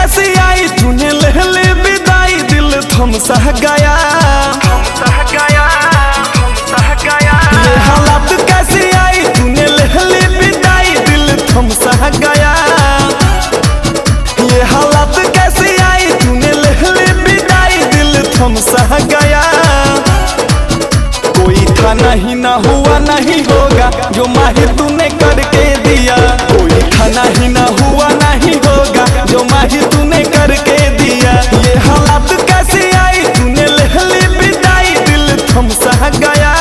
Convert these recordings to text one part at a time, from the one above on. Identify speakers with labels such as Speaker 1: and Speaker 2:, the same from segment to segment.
Speaker 1: कैसी आई तूने ले ली विदाई, दिल थम सा गया। ये हालात कैसी आई तूने ले ली विदाई, दिल थम सा गया। ये हालात कैसी आई तूने ले ली विदाई, दिल थम सा गया। कोई था नहीं ना हुआ नहीं होगा जो माहिर तूने करके दिया। कोई था नहीं ना हुआ नहीं होगा जो माहिर तूने करके दिया। ये हालात कैसी आई तूने ले ली विदाई, दिल थम सा गया।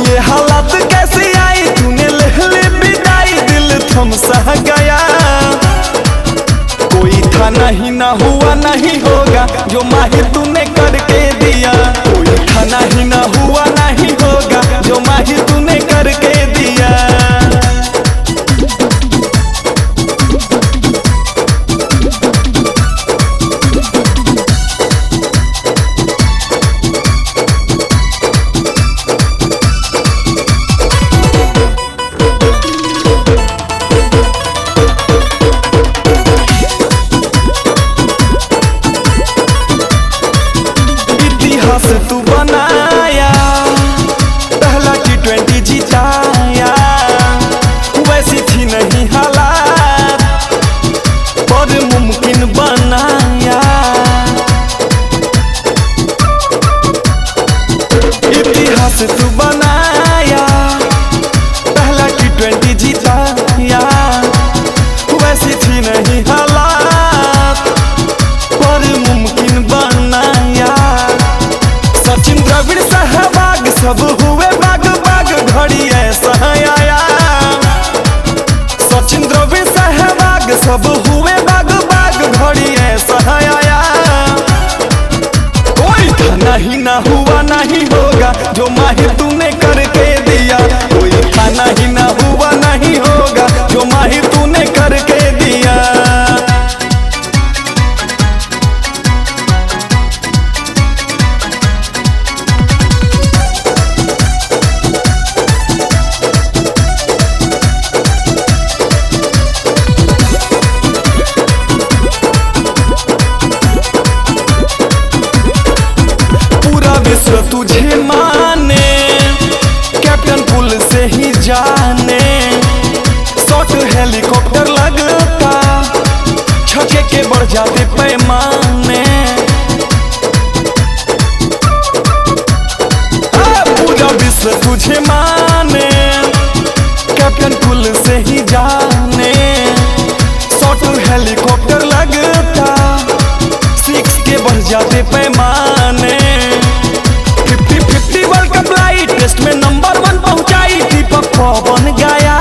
Speaker 1: ये हालात कैसी आई तूने ले ली विदाई, दिल थम सा गया। कोई था नहीं ना हुआ नहीं होगा जो माहिर तूने करके दिया। कोई था नहीं ना हुआ नहीं होगा जो माहिर तूने करके दिया। इतिहास तू बनाया, पहला T20 जिताया। वैसी थी नहीं हालात पर मुमकिन बनाया। इतिहास तू बनाया, पहला T20 जिताया। वैसी थी नहीं हालात पर मुमकिन बनाया। सचिन द्रविड़ सहवाग सब हुए बाग बाग, घड़ी ऐसा आया। सचिन द्रविड़ सहवाग सब हुए बाग बाग, घड़ी ऐसा आया। कोई था नहीं ना हुआ नहीं होगा जो माहिर तूने करके दिया। कोई था नहीं ना हुआ नहीं होगा जो माहिर तूने करके दिया। विश्व तुझे माने, कैप्टन पुल से ही जाने। शॉट हेलीकॉप्टर लगता, छक्के के बढ़ जाते पैमाने। पूरा विश्व तुझे माने, कैप्टन पुल से ही जाने। शॉट हेलीकॉप्टर लगता, सिक्स के बढ़ जाते पैमाने। 50-50 वर्ल्ड कप लाई, टेस्ट में नंबर 1 पहुंचाई, दीपक पवन गया।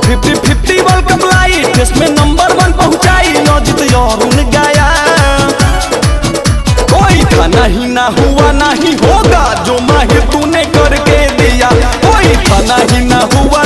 Speaker 1: 50-50 वर्ल्ड कप लाई, टेस्ट में नंबर 1 पहुंचाई, अजित अरुण गया। कोई था नहीं ना हुआ नहीं होगा जो माहिर तूने करके दिया। कोई था नहीं ना हुआ